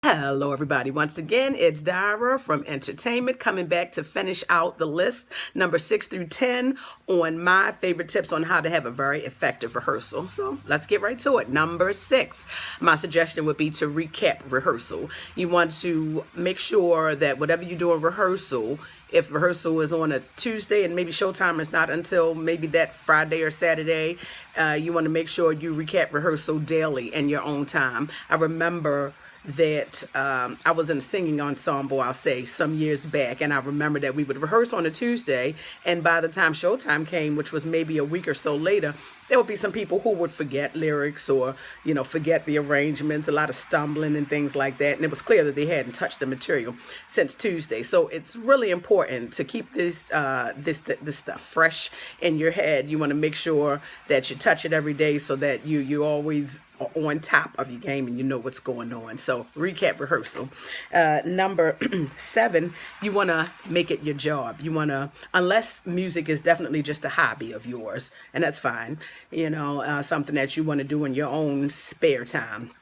Hello, everybody. Once again, it's Dyra from Entertainment coming back to finish out the list, number 6 through 10, on my favorite tips on how to have a very effective rehearsal. So let's get right to it. Number 6, my suggestion would be to recap rehearsal. You want to make sure that whatever you do in rehearsal, if rehearsal is on a Tuesday and maybe showtime is not until maybe that Friday or Saturday, you want to make sure you recap rehearsal daily in your own time. I remember that I was in a singing ensemble, I'll say, some years back, and I remember that we would rehearse on a Tuesday, and by the time showtime came, which was maybe a week or so later, there would be some people who would forget lyrics or, forget the arrangements, a lot of stumbling and things like that, and it was clear that they hadn't touched the material since Tuesday. So it's really important to keep this stuff fresh in your head. You want to make sure that you touch it every day so that you always on top of your game and you know what's going on. So recap rehearsal. Number 7, you want to make it your job. You want to, unless music is definitely just a hobby of yours, and that's fine, something that you want to do in your own spare time.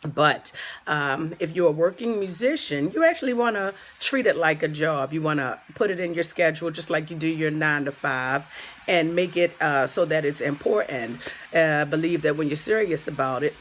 But if you're a working musician, you actually want to treat it like a job. You want to put it in your schedule just like you do your 9 to 5 and make it so that it's important. Believe that when you're serious about it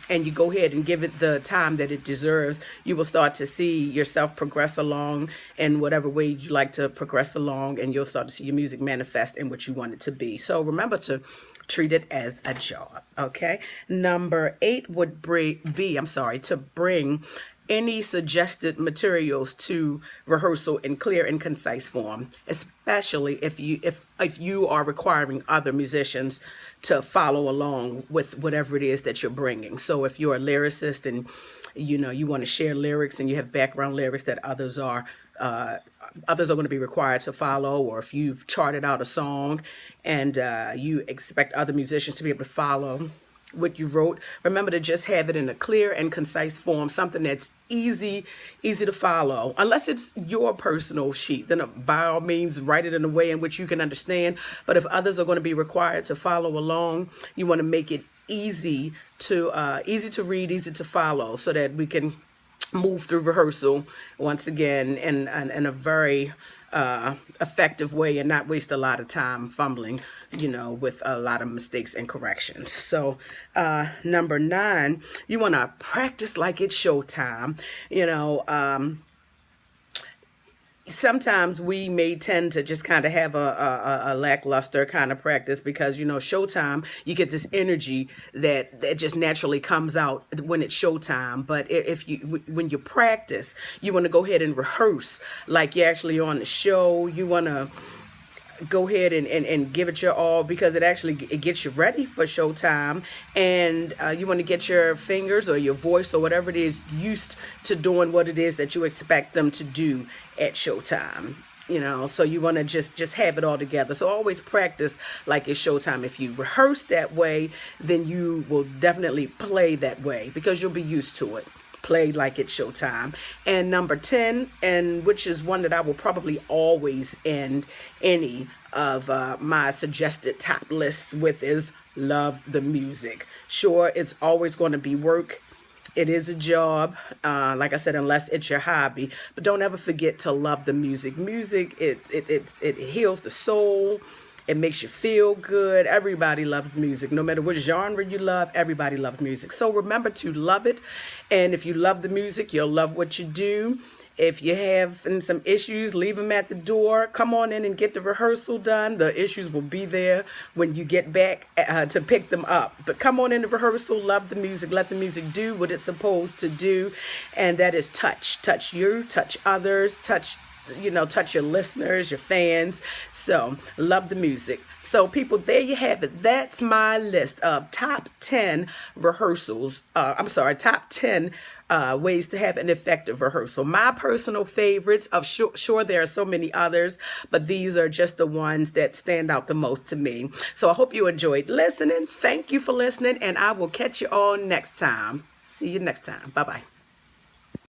and you go ahead and give it the time that it deserves, you will start to see yourself progress along in whatever way you like to progress along, and you'll start to see your music manifest in what you want it to be. So remember to treat it as a job, okay? Number 8 would be to bring any suggested materials to rehearsal in clear and concise form, especially if you are requiring other musicians to follow along with whatever it is that you're bringing. So if you're a lyricist and you want to share lyrics and you have background lyrics that others are going to be required to follow, or if you've charted out a song and you expect other musicians to be able to follow what you wrote, remember to just have it in a clear and concise form, something that's easy to follow. Unless it's your personal sheet, then by all means write it in a way in which you can understand. But if others are going to be required to follow along, you want to make it easy to read, easy to follow, so that we can move through rehearsal once again in a very effective way and not waste a lot of time fumbling, with a lot of mistakes and corrections. So number 9, you want to practice like it's showtime. Sometimes we may tend to just kind of have a lackluster kind of practice because, showtime, you get this energy that just naturally comes out when it's showtime. But when you practice, you want to go ahead and rehearse like you're actually on the show. You want to go ahead and give it your all, because it gets you ready for showtime, and you want to get your fingers or your voice or whatever it is used to doing what it is that you expect them to do at showtime. So you want to just have it all together. So always practice like it's showtime. If you rehearse that way, then you will definitely play that way because you'll be used to it. Play like it's showtime. And number 10, and which is one that I will probably always end any of my suggested top lists with, is love the music. Sure, it's always going to be work. It is a job, like I said, unless it's your hobby. But don't ever forget to love the music. Music, it heals the soul. It makes you feel good. Everybody loves music. No matter what genre you love, everybody loves music. So remember to love it. And if you love the music, you'll love what you do. If you have some issues, leave them at the door. Come on in and get the rehearsal done. The issues will be there when you get back to pick them up. But come on in the rehearsal, love the music, let the music do what it's supposed to do. And that is touch. Touch you, touch others, touch your listeners, your fans. So love the music. So people, there you have it. That's my list of top 10 rehearsals. Top 10 ways to have an effective rehearsal. My personal favorites. Sure, there are so many others, but these are just the ones that stand out the most to me. So I hope you enjoyed listening. Thank you for listening, and I will catch you all next time. See you next time. Bye-bye.